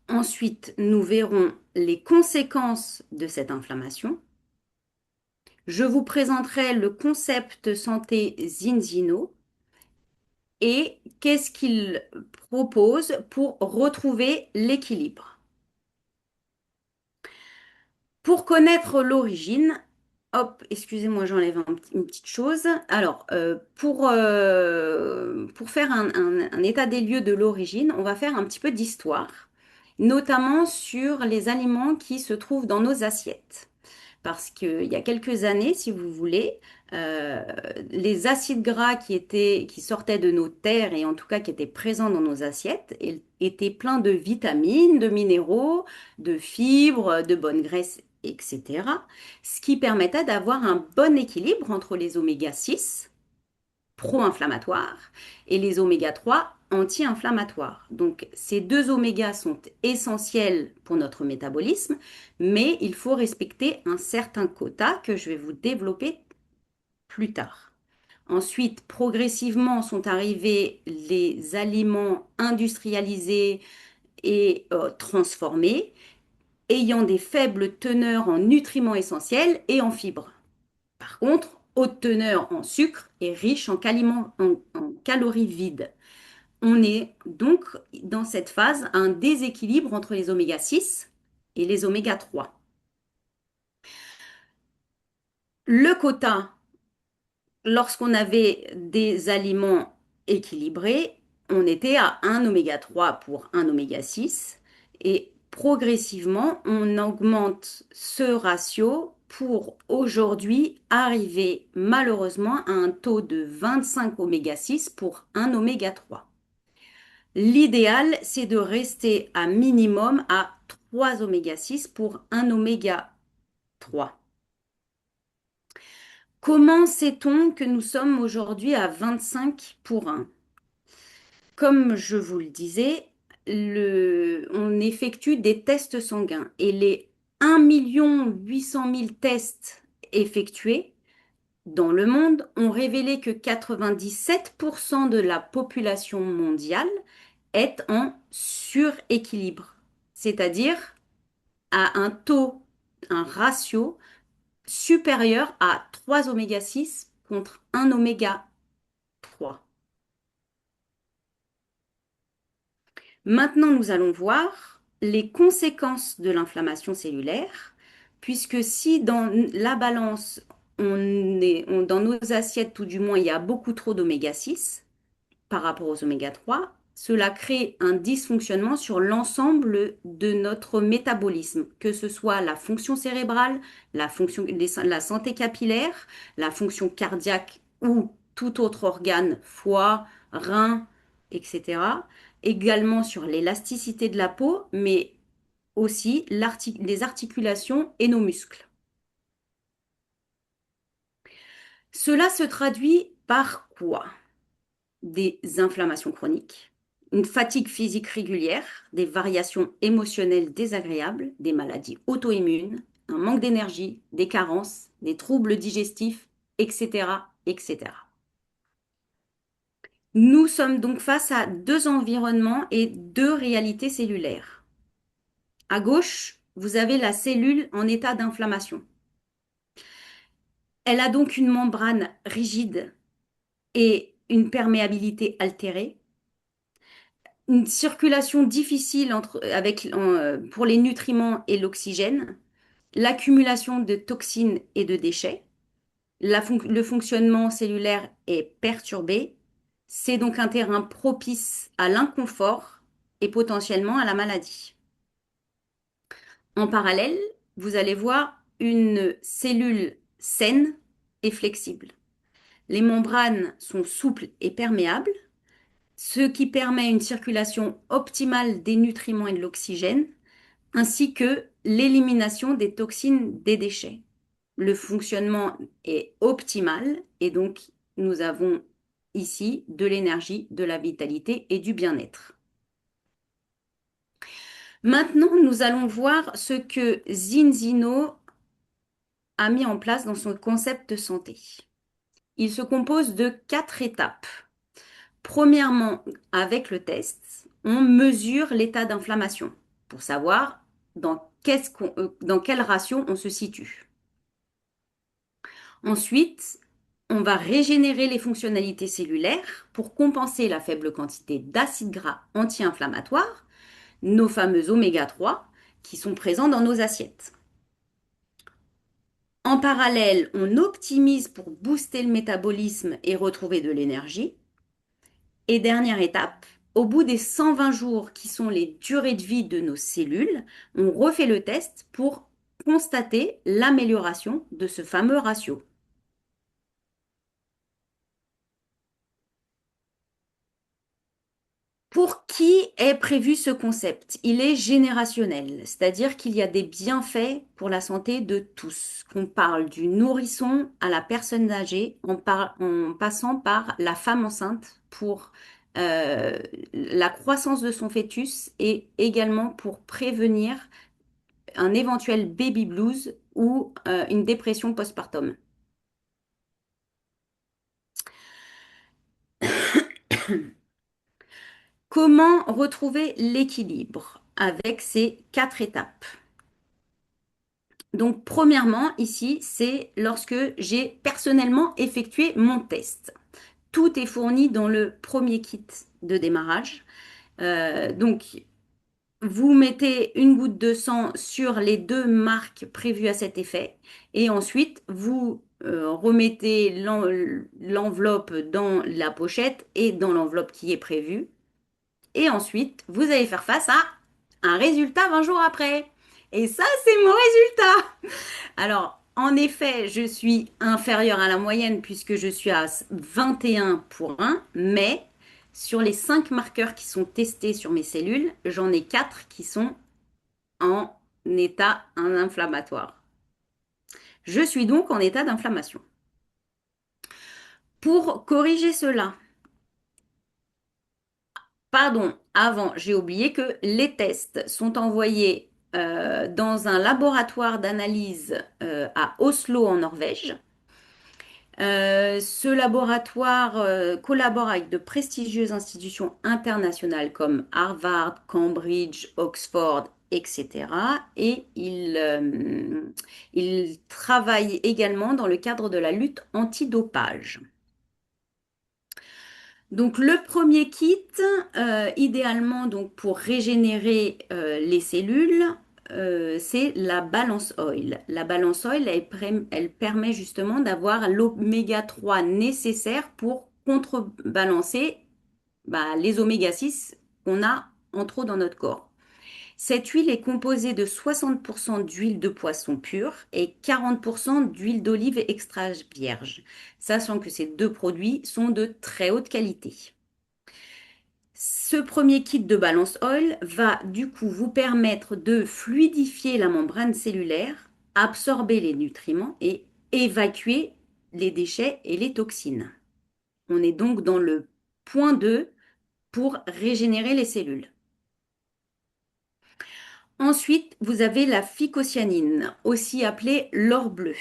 Ensuite, nous verrons les conséquences de cette inflammation. Je vous présenterai le concept santé Zinzino et qu'est-ce qu'il propose pour retrouver l'équilibre. Pour connaître l'origine, hop, excusez-moi, j'enlève une petite chose. Alors, pour faire un état des lieux de l'origine, on va faire un petit peu d'histoire, notamment sur les aliments qui se trouvent dans nos assiettes. Parce qu'il y a quelques années, si vous voulez, euh, les acides gras qui sortaient de nos terres et en tout cas qui étaient présents dans nos assiettes étaient pleins de vitamines, de minéraux, de fibres, de bonnes graisses, etc. Ce qui permettait d'avoir un bon équilibre entre les oméga 6 pro-inflammatoires et les oméga 3 anti-inflammatoires. Donc ces deux omégas sont essentiels pour notre métabolisme, mais il faut respecter un certain quota que je vais vous développer plus tard. Ensuite, progressivement sont arrivés les aliments industrialisés et transformés, ayant des faibles teneurs en nutriments essentiels et en fibres. Par contre, haute teneur en sucre et riche en calories vides. On est donc dans cette phase un déséquilibre entre les oméga 6 et les oméga 3. Le quota, lorsqu'on avait des aliments équilibrés, on était à un oméga 3 pour un oméga 6 et progressivement, on augmente ce ratio pour aujourd'hui arriver malheureusement à un taux de 25 oméga 6 pour un oméga 3. L'idéal, c'est de rester à minimum à 3 oméga 6 pour un oméga 3. Comment sait-on que nous sommes aujourd'hui à 25 pour 1? Comme je vous le disais, on effectue des tests sanguins et les 1 800 000 tests effectués dans le monde ont révélé que 97% de la population mondiale est en suréquilibre, c'est-à-dire à un taux, un ratio supérieur à 3 oméga 6 contre un oméga 3. Maintenant, nous allons voir les conséquences de l'inflammation cellulaire, puisque si dans la balance, dans nos assiettes, tout du moins, il y a beaucoup trop d'oméga 6 par rapport aux oméga 3, cela crée un dysfonctionnement sur l'ensemble de notre métabolisme, que ce soit la fonction cérébrale, la santé capillaire, la fonction cardiaque ou tout autre organe, foie, rein, etc. Également sur l'élasticité de la peau, mais aussi les articulations et nos muscles. Cela se traduit par quoi? Des inflammations chroniques, une fatigue physique régulière, des variations émotionnelles désagréables, des maladies auto-immunes, un manque d'énergie, des carences, des troubles digestifs, etc., etc. Nous sommes donc face à deux environnements et deux réalités cellulaires. À gauche, vous avez la cellule en état d'inflammation. Elle a donc une membrane rigide et une perméabilité altérée, une circulation difficile pour les nutriments et l'oxygène, l'accumulation de toxines et de déchets, le fonctionnement cellulaire est perturbé. C'est donc un terrain propice à l'inconfort et potentiellement à la maladie. En parallèle, vous allez voir une cellule saine et flexible. Les membranes sont souples et perméables, ce qui permet une circulation optimale des nutriments et de l'oxygène, ainsi que l'élimination des toxines des déchets. Le fonctionnement est optimal et donc nous avons ici de l'énergie, de la vitalité et du bien-être. Maintenant, nous allons voir ce que Zinzino a mis en place dans son concept de santé. Il se compose de 4 étapes. Premièrement, avec le test, on mesure l'état d'inflammation. pour savoir dans quelle ration on se situe. Ensuite, on va régénérer les fonctionnalités cellulaires pour compenser la faible quantité d'acides gras anti-inflammatoires, nos fameux oméga 3, qui sont présents dans nos assiettes. En parallèle, on optimise pour booster le métabolisme et retrouver de l'énergie. Et dernière étape, au bout des 120 jours qui sont les durées de vie de nos cellules, on refait le test pour constater l'amélioration de ce fameux ratio. Pour qui est prévu ce concept? Il est générationnel, c'est-à-dire qu'il y a des bienfaits pour la santé de tous, qu'on parle du nourrisson à la personne âgée, en passant par la femme enceinte pour euh, la croissance de son fœtus et également pour prévenir un éventuel baby blues ou une dépression postpartum. Comment retrouver l'équilibre avec ces quatre étapes? Donc, premièrement, ici, c'est lorsque j'ai personnellement effectué mon test. Tout est fourni dans le premier kit de démarrage. Donc, vous mettez une goutte de sang sur les deux marques prévues à cet effet et ensuite, vous remettez l'enveloppe dans la pochette et dans l'enveloppe qui est prévue. Et ensuite, vous allez faire face à un résultat 20 jours après. Et ça, c'est mon résultat. Alors, en effet, je suis inférieure à la moyenne puisque je suis à 21 pour 1, mais sur les 5 marqueurs qui sont testés sur mes cellules, j'en ai 4 qui sont en état inflammatoire. Je suis donc en état d'inflammation. Pour corriger cela, pardon, avant, j'ai oublié que les tests sont envoyés dans un laboratoire d'analyse à Oslo en Norvège. Ce laboratoire collabore avec de prestigieuses institutions internationales comme Harvard, Cambridge, Oxford, etc. Et il travaille également dans le cadre de la lutte antidopage. Donc le premier kit, idéalement donc pour régénérer les cellules, c'est la balance oil. La balance oil, elle permet justement d'avoir l'oméga 3 nécessaire pour contrebalancer les oméga 6 qu'on a en trop dans notre corps. Cette huile est composée de 60% d'huile de poisson pure et 40% d'huile d'olive extra vierge, sachant que ces deux produits sont de très haute qualité. Ce premier kit de Balance Oil va du coup vous permettre de fluidifier la membrane cellulaire, absorber les nutriments et évacuer les déchets et les toxines. On est donc dans le point 2 pour régénérer les cellules. Ensuite, vous avez la phycocyanine, aussi appelée l'or bleu.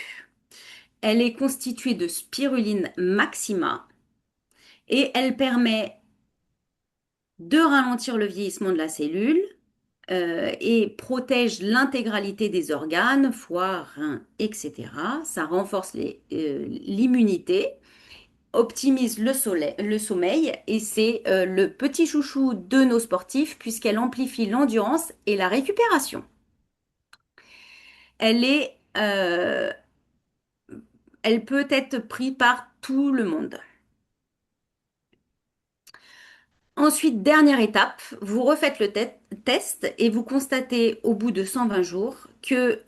Elle est constituée de spiruline maxima et elle permet de ralentir le vieillissement de la cellule et protège l'intégralité des organes, foie, reins, etc. Ça renforce l'immunité, optimise le sommeil et c'est le petit chouchou de nos sportifs puisqu'elle amplifie l'endurance et la récupération. Elle est, elle peut être prise par tout le monde. Ensuite, dernière étape, vous refaites le test et vous constatez au bout de 120 jours que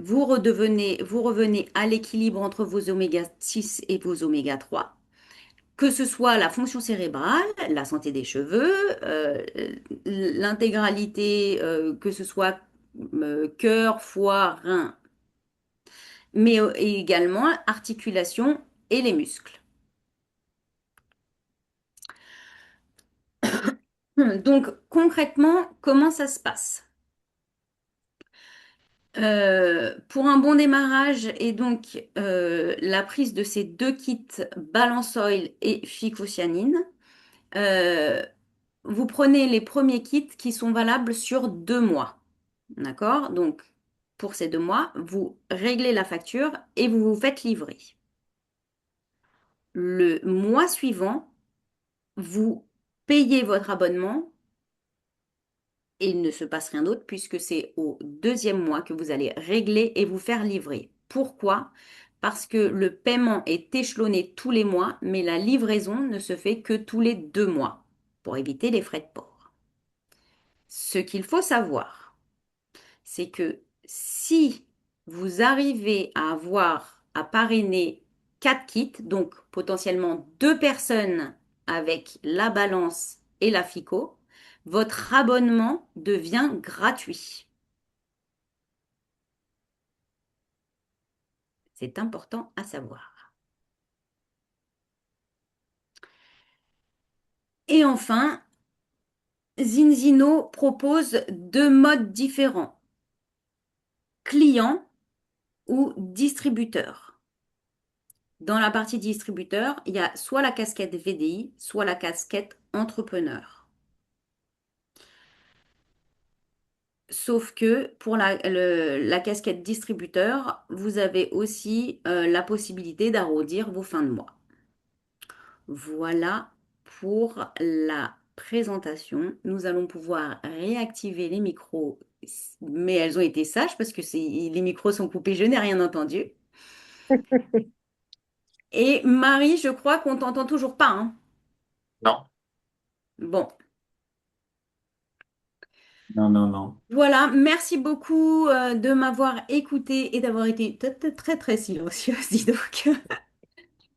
vous revenez à l'équilibre entre vos oméga 6 et vos oméga 3, que ce soit la fonction cérébrale, la santé des cheveux, l'intégralité, que ce soit cœur, foie, rein, mais également articulation et les muscles. Donc concrètement, comment ça se passe? Pour un bon démarrage et donc la prise de ces deux kits Balance Oil et Phycocyanine, euh, vous prenez les premiers kits qui sont valables sur 2 mois. D'accord? Donc, pour ces 2 mois, vous réglez la facture et vous vous faites livrer. Le mois suivant, vous payez votre abonnement et il ne se passe rien d'autre puisque c'est au deuxième mois que vous allez régler et vous faire livrer. Pourquoi? Parce que le paiement est échelonné tous les mois, mais la livraison ne se fait que tous les 2 mois pour éviter les frais de port. Ce qu'il faut savoir, c'est que si vous arrivez à avoir à parrainer 4 kits, donc potentiellement 2 personnes avec la balance et la FICO, votre abonnement devient gratuit. C'est important à savoir. Et enfin, Zinzino propose 2 modes différents, client ou distributeur. Dans la partie distributeur, il y a soit la casquette VDI, soit la casquette entrepreneur. Sauf que pour la casquette distributeur, vous avez aussi la possibilité d'arrondir vos fins de mois. Voilà pour la présentation. Nous allons pouvoir réactiver les micros, mais elles ont été sages parce que les micros sont coupés, je n'ai rien entendu. Et Marie, je crois qu'on t'entend toujours pas, hein. Non, Bon, non, non, non. voilà, merci beaucoup de m'avoir écouté et d'avoir été très très silencieuse, dis donc.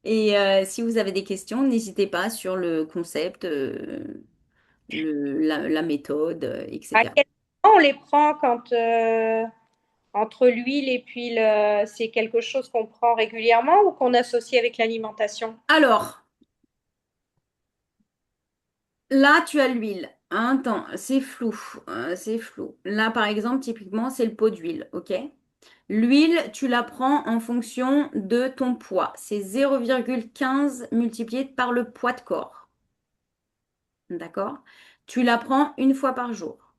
Et si vous avez des questions, n'hésitez pas sur le concept, la méthode, À etc. quel moment on les prend quand entre l'huile et puis c'est quelque chose qu'on prend régulièrement ou qu'on associe avec l'alimentation? Alors, là, tu as l'huile. Attends, c'est flou. C'est flou. Là, par exemple, typiquement, c'est le pot d'huile, ok? L'huile, tu la prends en fonction de ton poids. C'est 0,15 multiplié par le poids de corps. D'accord? Tu la prends une fois par jour.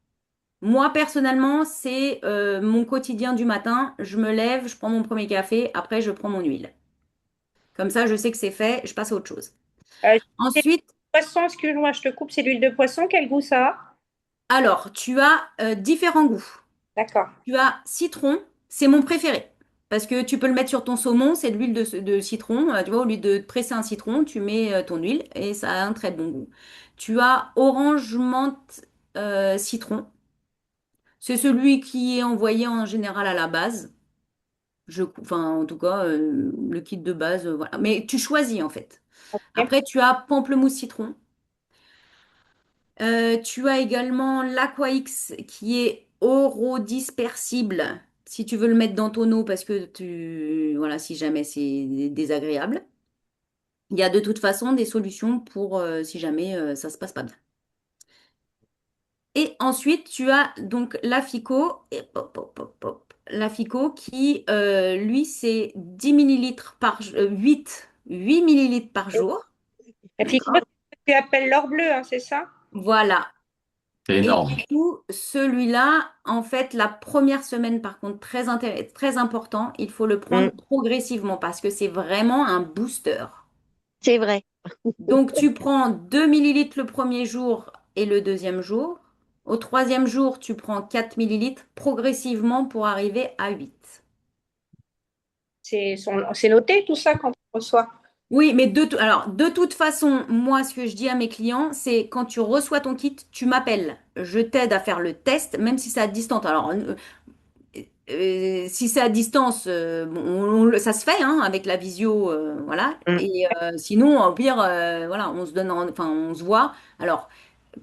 Moi, personnellement, c'est mon quotidien du matin. Je me lève, je prends mon premier café, après je prends mon huile. Comme ça, je sais que c'est fait, je passe à autre chose. C'est Ensuite, poisson, excuse-moi, je te coupe, c'est l'huile de poisson, quel goût ça a? alors, tu as différents goûts. D'accord. Tu as citron, c'est mon préféré. Parce que tu peux le mettre sur ton saumon, c'est de l'huile de citron. Tu vois, au lieu de presser un citron, tu mets ton huile et ça a un très bon goût. Tu as orange menthe citron. C'est celui qui est envoyé en général à la base. Enfin, en tout cas, le kit de base, voilà. Mais tu choisis en fait. Ok. Après, tu as pamplemousse citron. Tu as également l'Aqua-X qui est orodispersible. Si tu veux le mettre dans ton eau parce que voilà, si jamais c'est désagréable. Il y a de toute façon des solutions pour si jamais ça se passe pas bien. Et ensuite, tu as donc la FICO, et la FICO qui, lui, c'est 10 millilitres 8 millilitres par jour. Et puis, D'accord? tu appelles l'or bleu, hein, c'est ça? Voilà. C'est Et énorme. du coup, celui-là, en fait, la première semaine, par contre, très important, il faut le prendre Mm, progressivement parce que c'est vraiment un booster. c'est vrai. Donc, tu prends 2 millilitres le premier jour et le deuxième jour. Au troisième jour, tu prends 4 millilitres progressivement pour arriver à 8. C'est noté tout ça quand on reçoit. Oui, mais alors, de toute façon, moi, ce que je dis à mes clients, c'est quand tu reçois ton kit, tu m'appelles. Je t'aide à faire le test, même si c'est à distance. Alors, si c'est à distance, bon, ça se fait hein, avec la visio, voilà. Mm. Et sinon, au pire, voilà, on se donne, enfin, on se voit. Alors,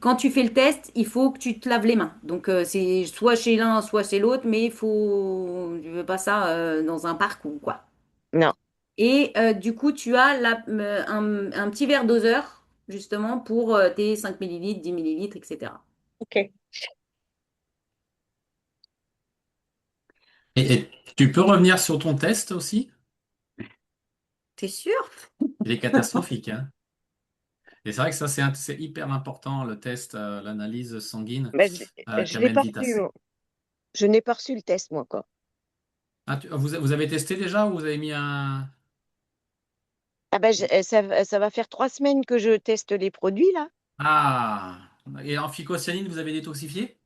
quand tu fais le test, il faut que tu te laves les mains. Donc, c'est soit chez l'un, soit chez l'autre, mais tu veux pas ça dans un parc ou quoi. Non. Et du coup, tu as un petit verre doseur, justement, pour tes 5 millilitres, 10 millilitres, etc. Ok. Et tu peux revenir sur ton test aussi? T'es sûr? Il est catastrophique, hein? Et c'est vrai que ça, c'est hyper important, le test, l'analyse sanguine, Ben, je l'ai Camen pas reçu. Vitas. Je n'ai pas reçu le test, moi, quoi. Ah, vous avez testé déjà ou vous avez mis un... Ah ben, ça va faire 3 semaines que je teste les produits, là. Ah! Et en phycocyanine, vous avez détoxifié?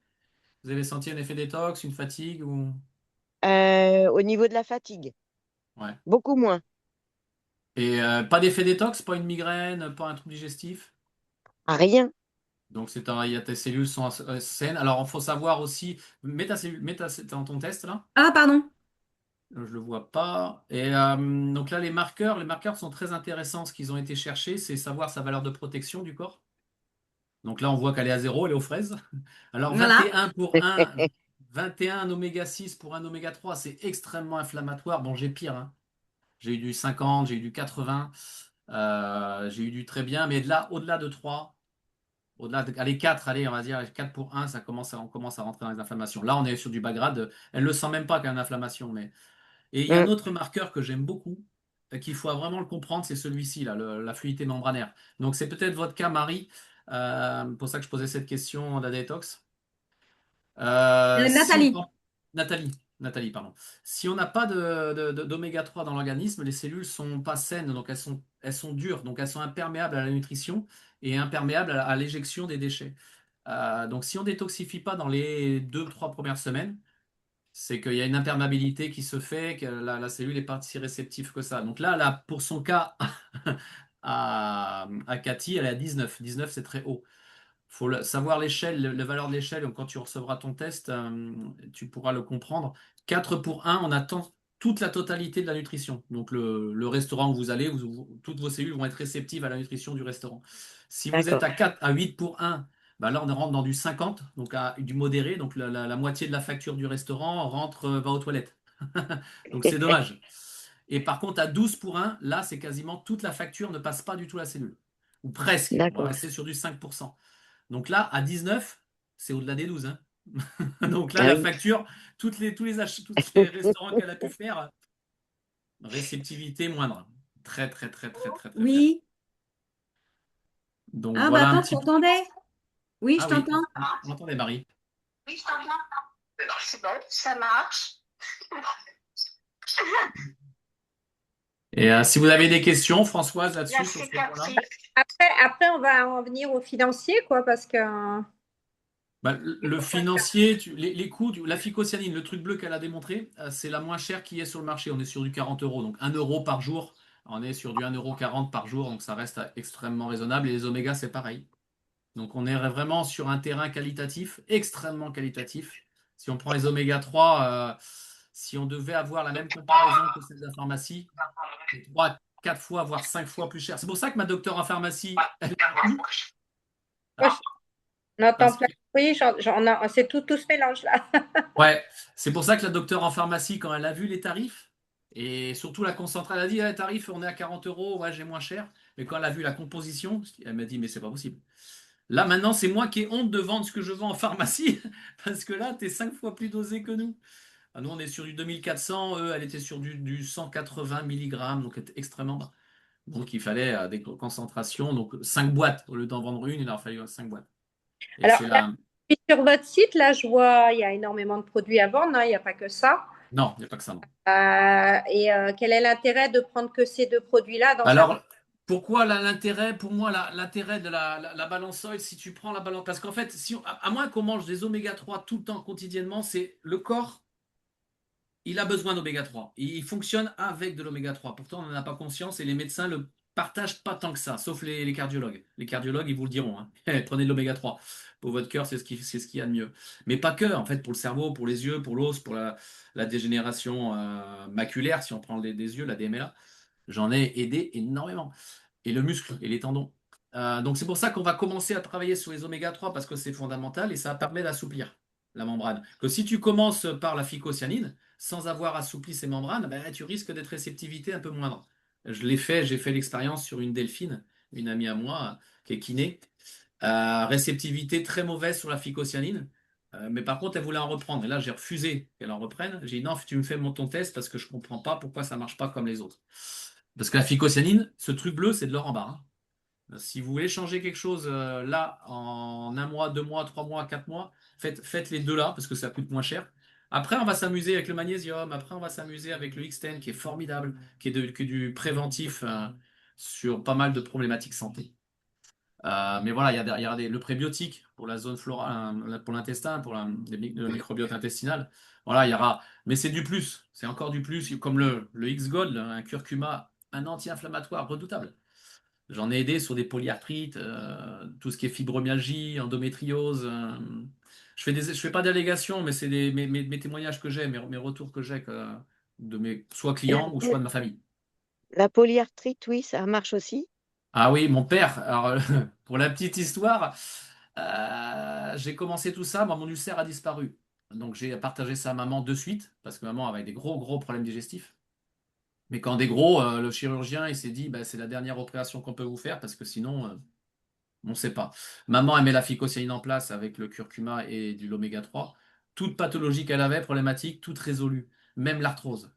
Vous avez senti un effet détox, une fatigue ou... Au niveau de la fatigue. Ouais. Beaucoup moins. Et pas d'effet détox, pas une migraine, pas un trouble digestif? Ah, rien. Donc tes cellules sont saines. Alors il faut savoir aussi, dans ton test là. Ah, pardon. Je le vois pas. Et donc là, les marqueurs sont très intéressants. Ce qu'ils ont été cherchés, c'est savoir sa valeur de protection du corps. Donc là, on voit qu'elle est à zéro, elle est aux fraises. Alors Voilà. 21 pour un, 21 en oméga 6 pour un oméga 3, c'est extrêmement inflammatoire. Bon, j'ai pire, hein. J'ai eu du 50, j'ai eu du 80, j'ai eu du très bien, mais au-delà de 3, allez, 4, allez, on va dire 4 pour un, on commence à rentrer dans les inflammations. Là, on est sur du bas grade. Elle le sent même pas qu'il y a une inflammation, mais et il y a un Mm, autre marqueur que j'aime beaucoup, qu'il faut vraiment le comprendre, c'est celui-ci, là, la fluidité membranaire. Donc c'est peut-être votre cas, Marie, pour ça que je posais cette question de la détox. Si on Nathalie. prend Nathalie, Nathalie, pardon. Si on n'a pas d'oméga 3 dans l'organisme, les cellules sont pas saines, donc elles sont dures, donc elles sont imperméables à la nutrition et imperméables à l'éjection des déchets. Donc si on détoxifie pas dans les 2, 3 premières semaines, c'est qu'il y a une imperméabilité qui se fait, que la cellule n'est pas si réceptive que ça. Donc là, pour son cas, à Cathy, elle est à 19. 19, c'est très haut. Il faut savoir l'échelle, la valeur de l'échelle. Donc quand tu recevras ton test, tu pourras le comprendre. 4 pour un, on attend toute la totalité de la nutrition. Donc le restaurant où vous allez, toutes vos cellules vont être réceptives à la nutrition du restaurant. Si vous êtes d'accord. à 4, à 8 pour un, bah là on rentre dans du 50, donc du modéré. Donc la moitié de la facture du restaurant rentre, va aux toilettes. Donc c'est dommage. Et par contre, à 12 pour un, là, c'est quasiment toute la facture ne passe pas du tout à la cellule. Ou presque. On va D'accord. rester sur du 5%. Donc là, à 19, c'est au-delà des 12, hein. Donc là, Ah la oui. facture, tous les restaurants qu'elle a pu faire, réceptivité moindre. Très, très, très, très, très, très faible. Oui. Donc Ah, bah voilà un attends, tu petit peu. m'entendais? Oui, je Ah oui, t'entends. on entendait Marie. Oui, je t'entends. C'est bon, ça marche. Et si vous avez des questions, Françoise, Là, là-dessus, sur c'est ce point-là. parti. Après, on va en venir au financier, quoi, parce que Bah, le financier, les coûts, la phycocyanine, le truc bleu qu'elle a démontré, c'est la moins chère qui est sur le marché. On est sur du 40 euros, donc 1 € par jour. On est sur du 1,40 € par jour, donc ça reste extrêmement raisonnable. Et les omégas, c'est pareil. Donc on est vraiment sur un terrain qualitatif, extrêmement qualitatif. Si on prend les oméga 3, si on devait avoir la même comparaison que celle de la pharmacie, c'est 3, 4 fois, voire 5 fois plus cher. C'est pour ça que ma docteure en pharmacie, elle l'a vu. moi, on entend Parce plein que, de bruit, c'est tout ce mélange-là. ouais, c'est pour ça que la docteure en pharmacie, quand elle a vu les tarifs, et surtout la concentrée, elle a dit, ah, les tarifs, on est à 40 euros, ouais, j'ai moins cher. Mais quand elle a vu la composition, elle m'a dit, mais c'est pas possible. Là, maintenant, c'est moi qui ai honte de vendre ce que je vends en pharmacie, parce que là, tu es 5 fois plus dosé que nous. Ah, nous, on est sur du 2400, eux, elle était sur du 180 milligrammes, donc elle était extrêmement bas. Donc, il fallait des concentrations, donc 5 boîtes. Au lieu d'en vendre une, il en fallait 5 boîtes. Et Alors, c'est là, là. sur votre site, là, je vois, il y a énormément de produits à vendre, hein, il n'y a pas que ça. Non, il n'y a pas que ça, non. Quel est l'intérêt de prendre que ces deux produits-là dans un... Alors, pourquoi l'intérêt, pour moi, l'intérêt de la balance oil, si tu prends la balance, parce qu'en fait, à moins qu'on mange des oméga 3 tout le temps, quotidiennement, c'est le corps, il a besoin d'oméga 3. Il fonctionne avec de l'oméga 3. Pourtant, on n'en a pas conscience et les médecins le partagent pas tant que ça, sauf les cardiologues. Les cardiologues, ils vous le diront, hein. Prenez de l'oméga 3. Pour votre cœur, c'est ce qu'il y a de mieux. Mais pas que, en fait, pour le cerveau, pour les yeux, pour l'os, pour la dégénération maculaire, si on prend des yeux, la DMLA, j'en ai aidé énormément. Et le muscle et les tendons. Donc c'est pour ça qu'on va commencer à travailler sur les oméga 3 parce que c'est fondamental et ça permet d'assouplir la membrane. Que si tu commences par la phycocyanine, sans avoir assoupli ces membranes, ben, tu risques d'être réceptivité un peu moindre. Je l'ai fait, j'ai fait l'expérience sur une Delphine, une amie à moi, qui est kiné. Réceptivité très mauvaise sur la phycocyanine. Mais par contre, elle voulait en reprendre. Et là, j'ai refusé qu'elle en reprenne. J'ai dit non, tu me fais ton test parce que je comprends pas pourquoi ça marche pas comme les autres. Parce que la phycocyanine, ce truc bleu, c'est de l'or en barre, hein. Si vous voulez changer quelque chose là en 1 mois, 2 mois, 3 mois, 4 mois, faites les deux là parce que ça coûte moins cher. Après, on va s'amuser avec le magnésium. Après, on va s'amuser avec le X10 qui est formidable, qui est du préventif sur pas mal de problématiques santé. Mais voilà, le prébiotique pour la zone florale, pour l'intestin, pour le microbiote intestinal. Voilà, il y aura. Mais c'est du plus. C'est encore du plus, comme le X-Gold, un curcuma, un anti-inflammatoire redoutable. J'en ai aidé sur des polyarthrites, tout ce qui est fibromyalgie, endométriose. Je fais pas d'allégations, mais c'est mes témoignages que j'ai, mes retours que j'ai de mes soit La, clients ou soit de ma famille. la polyarthrite, oui, ça marche aussi. Ah oui, mon père. Alors, pour la petite histoire, j'ai commencé tout ça, moi, mon ulcère a disparu. Donc j'ai partagé ça à maman de suite, parce que maman avait des gros, gros problèmes digestifs. Mais quand des gros, le chirurgien, il s'est dit, bah, c'est la dernière opération qu'on peut vous faire, parce que sinon, on ne sait pas. Maman, elle met la phycocyanine en place avec le curcuma et du l'oméga 3. Toute pathologie qu'elle avait, problématique, toute résolue. Même l'arthrose.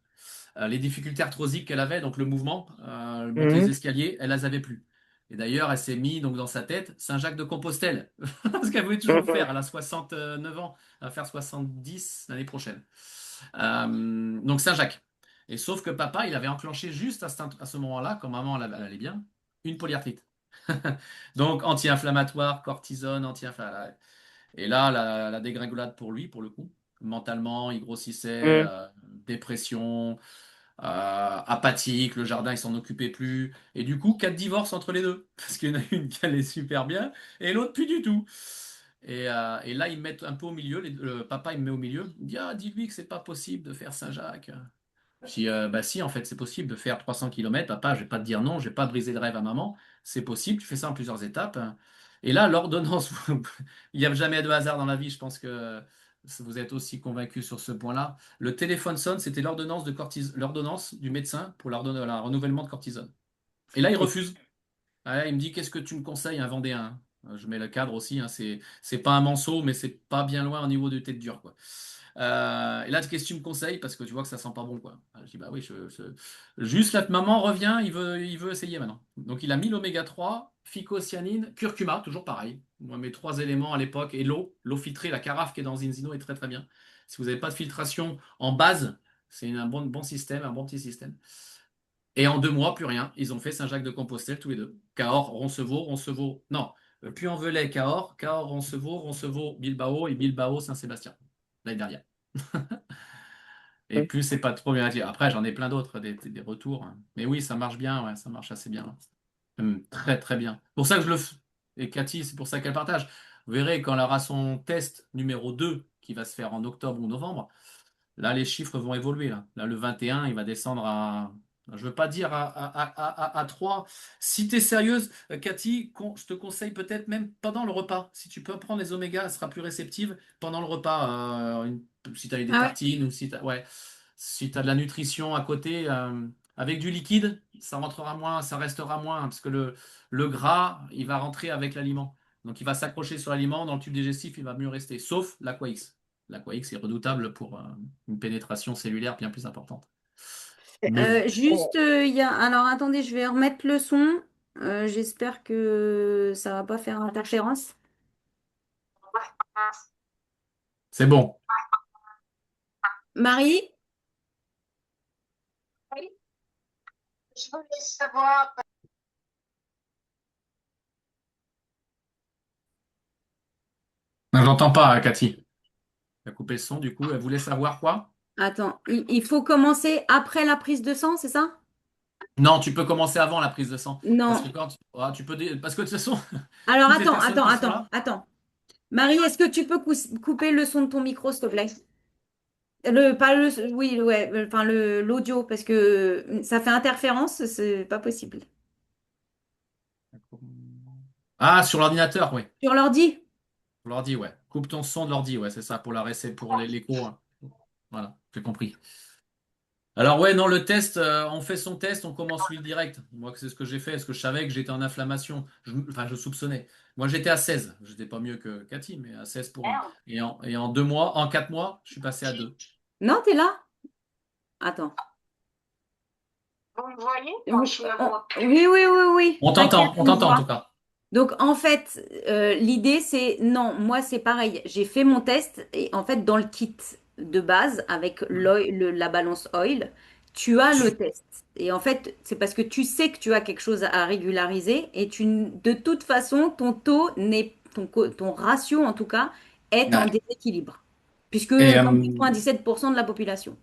Les difficultés arthrosiques qu'elle avait, donc le mouvement, monter les Mhm. escaliers, elle les avait plus. Et d'ailleurs, elle s'est mis donc dans sa tête Saint-Jacques-de-Compostelle, parce qu'elle voulait toujours le faire. Elle a 69 ans, elle va faire 70 l'année prochaine. Donc Saint-Jacques. Et sauf que papa, il avait enclenché juste à ce moment-là, quand maman elle allait bien, une polyarthrite. Donc anti-inflammatoire, cortisone, anti-inflammatoire. Et là, la dégringolade pour lui, pour le coup. Mentalement, il grossissait, Mhm. dépression, apathique, le jardin, il s'en occupait plus. Et du coup, 4 divorces entre les deux. Parce qu'il y en a une qui allait super bien et l'autre plus du tout. Et là, ils me mettent un peu au milieu. Le papa, il me met au milieu. Il me dit, ah, dis-lui que c'est pas possible de faire Saint-Jacques. Je dis, bah si, en fait, c'est possible de faire 300 km. Papa, je vais pas te dire non, je vais pas briser le rêve à maman. C'est possible, tu fais ça en plusieurs étapes. Et là, l'ordonnance, il n'y a jamais de hasard dans la vie. Je pense que vous êtes aussi convaincu sur ce point-là. Le téléphone sonne, c'était l'ordonnance du médecin pour la renouvellement de cortisone. Et là, il refuse. Ouais, il me dit, qu'est-ce que tu me conseilles, un Vendéen? Je mets le cadre aussi, hein, c'est pas un manceau, mais c'est pas bien loin au niveau de tête dure, quoi. Et là, qu'est-ce que tu me conseilles? Parce que tu vois que ça sent pas bon, quoi. Je dis, bah oui, juste la maman revient, il veut essayer maintenant. Donc, il a mis l'oméga 3, phycocyanine, curcuma, toujours pareil. Moi, mes 3 éléments à l'époque, et l'eau filtrée, la carafe qui est dans Zinzino est très très bien. Si vous n'avez pas de filtration en base, c'est un bon système, un bon petit système. Et en 2 mois, plus rien. Ils ont fait Saint-Jacques-de-Compostelle tous les deux. Cahors, Roncevaux, Roncevaux. Non, Puy-en-Velay, Cahors, Cahors, Roncevaux, Roncevaux, Bilbao et Bilbao, Saint-Sébastien. L'année dernière. Et plus c'est pas trop bien. Après, j'en ai plein d'autres, des retours, hein. Mais oui, ça marche bien, ouais, ça marche assez bien. Très, très bien. Pour ça que je le fais. Et Cathy, c'est pour ça qu'elle partage. Vous verrez quand elle aura son test numéro 2 qui va se faire en octobre ou novembre. Là, les chiffres vont évoluer. Là, le 21, il va descendre je ne veux pas dire à 3. Si tu es sérieuse, Cathy, je te conseille peut-être même pendant le repas. Si tu peux prendre les omégas, elle sera plus réceptive pendant le repas. Si tu as eu des Ah ouais. tartines ou ouais, si tu as de la nutrition à côté, avec du liquide, ça rentrera moins, ça restera moins, parce que le gras, il va rentrer avec l'aliment. Donc, il va s'accrocher sur l'aliment, dans le tube digestif, il va mieux rester, sauf l'Aqua-X. L'Aqua-X est redoutable pour une pénétration cellulaire bien plus importante. Mais Juste, alors attendez, je vais remettre le son. J'espère que ça va pas faire interférence. c'est bon. Marie? Oui, je voulais savoir, Non, j'entends pas, Cathy. Elle a coupé le son, du coup. Elle voulait savoir quoi? Attends, il faut commencer après la prise de sang, c'est ça? Non, tu peux commencer avant la prise de sang. Parce que Non. parce que de toute façon, Alors toutes les attends, personnes attends, qui sont attends, là. attends. Marie, est-ce que tu peux couper le son de ton micro, s'il te plaît? Pas le, oui, ouais, enfin l'audio, parce que ça fait interférence, c'est pas possible. Ah, sur l'ordinateur, oui. Sur l'ordi? Pour l'ordi, ouais. Coupe ton son de l'ordi, ouais, c'est ça, pour pour l'écho, hein. Voilà, j'ai compris. Alors ouais, non, le test, on fait son test, on commence lui direct. Moi, c'est ce que j'ai fait, parce que je savais que j'étais en inflammation. Enfin, je soupçonnais. Moi, j'étais à 16. J'étais pas mieux que Cathy, mais à 16 pour un. Et en 2 mois, en 4 mois, je suis passé à 2. Non, t'es là? Attends. Vous me voyez? Oui, Moi, je me vois plus. oui, oui, oui, oui. T'inquiète, On on te t'entend en tout voit. cas. Donc en fait, l'idée c'est non, moi c'est pareil. J'ai fait mon test et en fait dans le kit de base avec la balance oil, tu as le test. Et en fait, c'est parce que tu sais que tu as quelque chose à régulariser et de toute façon ton taux n'est ton ratio en tout cas est en Ouais. déséquilibre puisque Et, dans 97% de la population.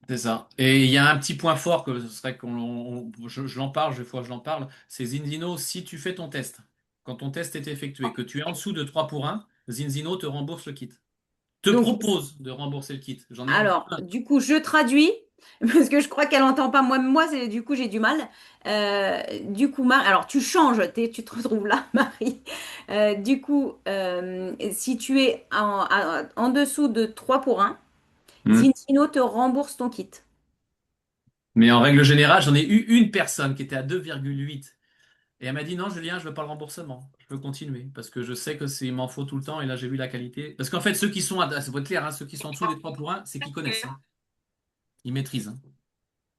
c'est ça. Et il y a un petit point fort que ce serait je l'en parle, je fois que je l'en parle, c'est Zinzino, si tu fais ton test, quand ton test est effectué, que tu es en dessous de 3 pour 1, Zinzino te rembourse le kit. Te Donc propose de rembourser le kit. J'en ai vu alors, plein. du coup, je traduis parce que je crois qu'elle entend pas. Moi, c'est du coup j'ai du mal. Du coup, alors tu changes, tu te retrouves là, Marie. Du coup, si tu es en dessous de 3 pour 1, Hmm. Zinzino te rembourse ton kit. Mais en règle générale, j'en ai eu une personne qui était à 2,8. Et elle m'a dit non, Julien, je veux pas le remboursement. Je veux continuer. Parce que je sais que il m'en faut tout le temps. Et là, j'ai vu la qualité. Parce qu'en fait, ceux qui sont, ça peut être clair, hein, ceux qui sont en dessous des 3 pour 1, c'est qu'ils connaissent, hein. Ils maîtrisent, hein.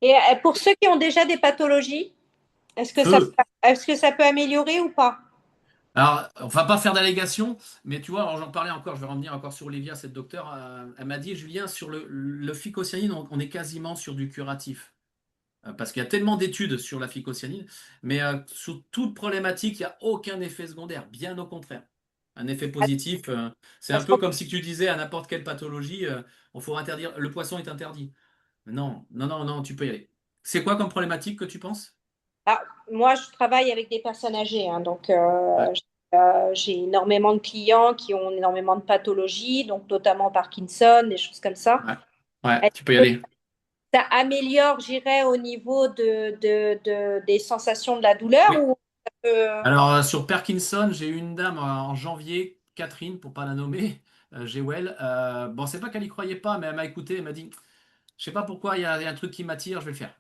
Et pour ceux qui ont déjà des pathologies, Feu. est-ce que ça peut améliorer ou pas? Alors, on va pas faire d'allégations, mais tu vois, alors j'en parlais encore, je vais revenir encore sur Olivia, cette docteure, elle m'a dit, Julien, sur le phycocyanine, on est quasiment sur du curatif. Parce qu'il y a tellement d'études sur la phycocyanine, mais sur toute problématique, il n'y a aucun effet secondaire, bien au contraire. Un effet positif, c'est un Parce peu qu'on comme si tu disais à n'importe quelle pathologie, il faut interdire, le poisson est interdit. Non, non, non, non, tu peux y aller. C'est quoi comme problématique que tu penses? Ah, moi, je travaille avec des personnes âgées, hein, donc Ouais, j'ai énormément de clients qui ont énormément de pathologies, donc notamment Parkinson, des choses comme ça. ouais, ouais, Est-ce tu peux y que aller. ça améliore, j'irais, au niveau des sensations de la douleur Oui. ou ça peut- Alors, sur Parkinson, j'ai eu une dame en janvier, Catherine, pour pas la nommer, Jewel. Bon, c'est pas qu'elle y croyait pas, mais elle m'a écouté, elle m'a dit, je sais pas pourquoi, il y a un truc qui m'attire, je vais le faire.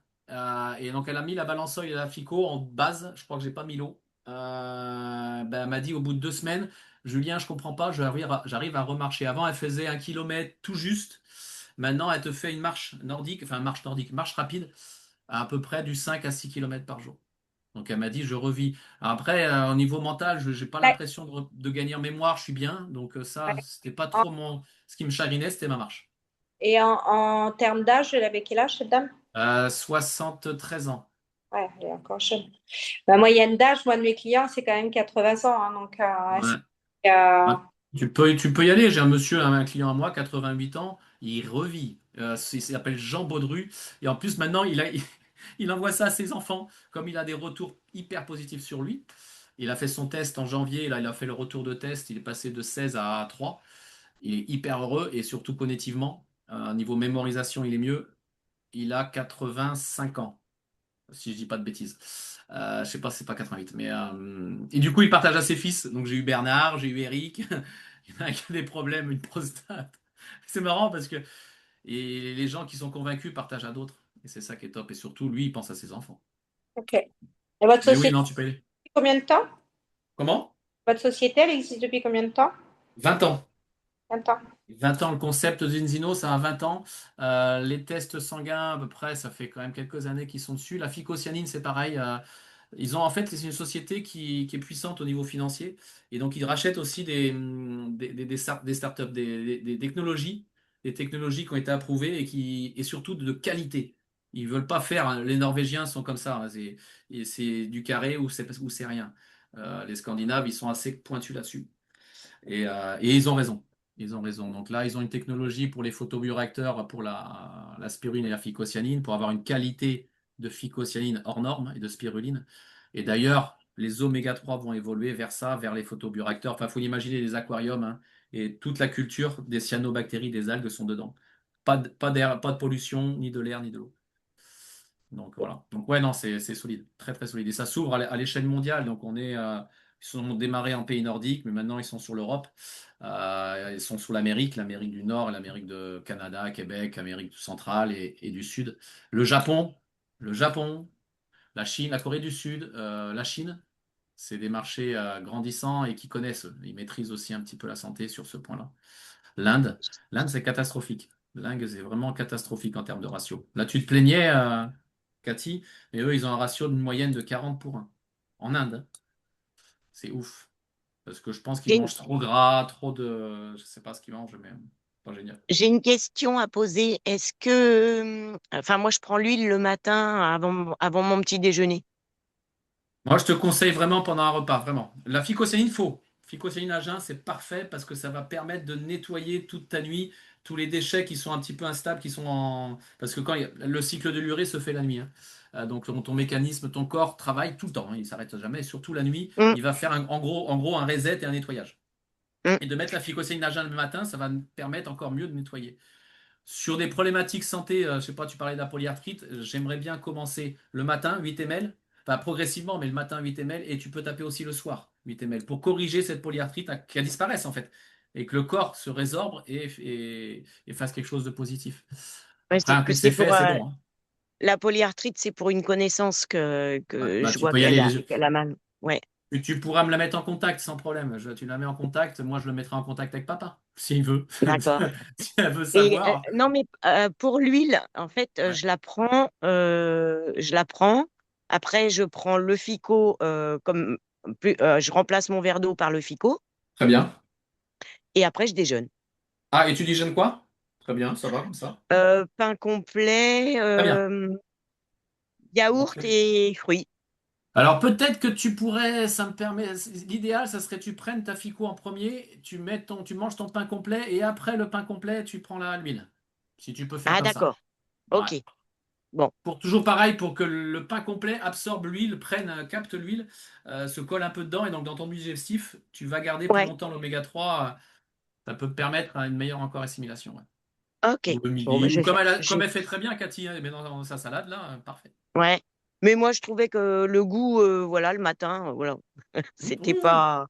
Et donc, elle a mis la balance oil et la Fico en base, je crois que j'ai pas mis l'eau. Ben, elle m'a dit au bout de 2 semaines, Julien, je comprends pas, j'arrive à remarcher. Avant, elle faisait 1 kilomètre tout juste. Maintenant, elle te fait une marche nordique, enfin, marche nordique, marche rapide, à peu près du 5 à 6 kilomètres par jour. Donc elle m'a dit, je revis. Après, au niveau mental, je n'ai pas Ouais, l'impression de gagner en mémoire, je suis bien. Donc ça, ouais. c'était pas En- trop ce qui me chagrinait, c'était ma marche. Et en termes d'âge, elle avait quel âge, cette dame? 73 ans. Ouais, elle est encore jeune. La moyenne d'âge, moi, de mes clients, c'est quand même 80 ans, hein, donc Ouais. Ouais. euh, Tu peux y aller. J'ai un monsieur, un client à moi, 88 ans, il revit. Il s'appelle Jean Baudru. Et en plus, maintenant, il envoie ça à ses enfants. Comme il a des retours hyper positifs sur lui. Il a fait son test en janvier. Là, il a fait le retour de test. Il est passé de 16 à 3. Il est hyper heureux et surtout cognitivement. Niveau mémorisation, il est mieux. Il a 85 ans, si je dis pas de bêtises. Je sais pas, c'est pas 88. Et du coup, il partage à ses fils. Donc j'ai eu Bernard, j'ai eu Eric. Il y en a qui ont des problèmes, une prostate. C'est marrant parce que les gens qui sont convaincus partagent à d'autres. Et c'est ça qui est top. Et surtout, lui, il pense à ses enfants. ok. Et votre Mais oui, société, non, tu peux y aller. depuis combien de temps? Comment? Votre société, elle existe depuis combien de temps? 20 ans. 20 ans. 20 ans, le concept d'Inzino, ça a 20 ans. Les tests sanguins, à peu près, ça fait quand même quelques années qu'ils sont dessus. La phycocyanine, c'est pareil. Ils ont en fait, c'est une société qui est puissante au niveau financier. Et donc, ils rachètent aussi des startups, des technologies qui ont été approuvées et surtout de qualité. Ils veulent pas faire, hein, les Norvégiens sont comme ça, hein, c'est du carré ou c'est rien. Les Scandinaves, ils sont assez pointus là-dessus. Et ils ont raison. Ils ont raison. Donc là, ils ont une technologie pour les photobioréacteurs, pour la spiruline et la phycocyanine, pour avoir une qualité de phycocyanine hors norme et de spiruline. Et d'ailleurs, les oméga 3 vont évoluer vers ça, vers les photobioréacteurs. Enfin, il faut imaginer les aquariums, hein, et toute la culture des cyanobactéries, des algues sont dedans. Pas d'air, pas de pollution, ni de l'air, ni de l'eau. Donc voilà. Donc ouais, non, c'est solide, très très solide. Et ça s'ouvre à l'échelle mondiale. Donc ils sont démarrés en pays nordiques, mais maintenant ils sont sur l'Europe. Ils sont sur l'Amérique du Nord et l'Amérique de Canada, Québec, Amérique centrale et du Sud. Le Japon, le Japon, la Chine, la Corée du Sud, la Chine, c'est des marchés grandissants et qui connaissent. Ils maîtrisent aussi un petit peu la santé sur ce point-là. L'Inde, l'Inde c'est catastrophique. L'Inde c'est vraiment catastrophique en termes de ratio. Là, tu te plaignais. Cathy, mais eux, ils ont un ratio d'une moyenne de 40 pour 1. En Inde, hein. C'est ouf. Parce que je pense qu'ils J'ai une, mangent trop gras, trop de. Je sais pas ce qu'ils mangent, mais pas génial. j'ai une question à poser. Est-ce que, enfin, moi, je prends l'huile le matin avant mon petit déjeuner. Moi, je te conseille vraiment pendant un repas, vraiment. La phycocyaline, faut. Phycocyaline à jeun, c'est parfait parce que ça va permettre de nettoyer toute ta nuit tous les déchets qui sont un petit peu instables, qui sont en. Parce que le cycle de l'urée se fait la nuit, hein. Donc ton mécanisme, ton corps travaille tout le temps, hein, il s'arrête jamais. Et surtout la nuit, Hum, il va faire en gros un reset et un nettoyage. hum. Et de mettre la phycocyaline à jeun le matin, ça va me permettre encore mieux de nettoyer. Sur des problématiques santé, je sais pas, tu parlais de la polyarthrite, j'aimerais bien commencer le matin, 8 ml, enfin progressivement, mais le matin 8 ml, et tu peux taper aussi le soir, 8 ml, pour corriger cette polyarthrite qu'elle disparaisse en fait, et que le corps se résorbe et fasse quelque chose de positif. Ouais, Après, un coup que c'est c'est fait, pour c'est bon, hein. la polyarthrite, c'est pour une connaissance Ouais, que bah, je tu vois peux y aller qu'elle a mal. Ouais, tu pourras me la mettre en contact sans problème. Tu la mets en contact, moi je le mettrai en contact avec papa, s'il veut, d'accord. si elle veut Et savoir. non, mais pour l'huile, en fait, Ouais. je la prends. Après, je prends le FICO je remplace mon verre d'eau par le FICO. Très bien. Et après, je déjeune. Ah, et tu dis jeune quoi? Très bien, ça va comme ça. Pain complet, Très bien. yaourt Ok. et fruits. Alors peut-être que tu pourrais, ça me permet, l'idéal, ça serait que tu prennes ta fico en premier, tu manges ton pain complet et après le pain complet, tu prends l'huile. Si tu peux faire Ah, comme ça. d'accord. Ouais. Ok. Bon, Pour toujours pareil, pour que le pain complet absorbe l'huile, capte l'huile, se colle un peu dedans et donc dans ton digestif, tu vas garder plus ouais. longtemps l'oméga 3. Ça peut permettre une meilleure encore assimilation. Ouais. Ok. Ou le Bon, bah, midi, je ou vais comme faire. elle fait très bien, Cathy, hein, mais dans sa salade là, parfait. Ouais. Mais moi, je trouvais que le goût, voilà, le matin, voilà, Oui, c'était oui. pas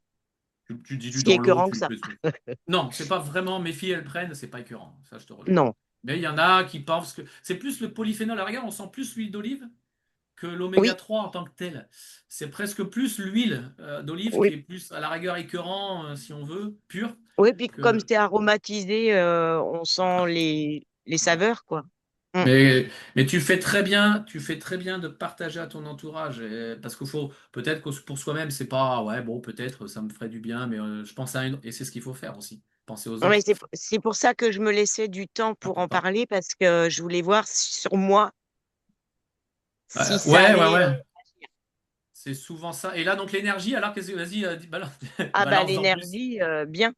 Tu dilues si dans l'eau, écœurant que tu le ça. fais. Non, c'est pas vraiment. Mes filles, elles prennent, c'est pas écœurant. Ça, je te rejoins. Non. Mais il y en a qui pensent que c'est plus le polyphénol. À la rigueur, on sent plus l'huile d'olive que l'oméga Oui, 3 en tant que tel. C'est presque plus l'huile d'olive qui oui. est plus à la rigueur écœurant, si on veut, pur, Oui, puis comme que. c'est aromatisé, on sent Voilà. les Voilà. saveurs, quoi. Mm. Mais tu fais très bien de partager à ton entourage, parce qu'il faut peut-être que pour soi-même, c'est pas ouais bon peut-être ça me ferait du bien, mais je pense et c'est ce qu'il faut faire aussi, penser aux Ouais, autres. c'est pour ça que je me laissais du temps pour en Important. parler, parce que je voulais voir sur moi si ça Ouais, ouais, allait. ouais. C'est souvent ça. Et là, donc l'énergie, alors vas-y, balance, Ah bah balance en plus. l'énergie, bien.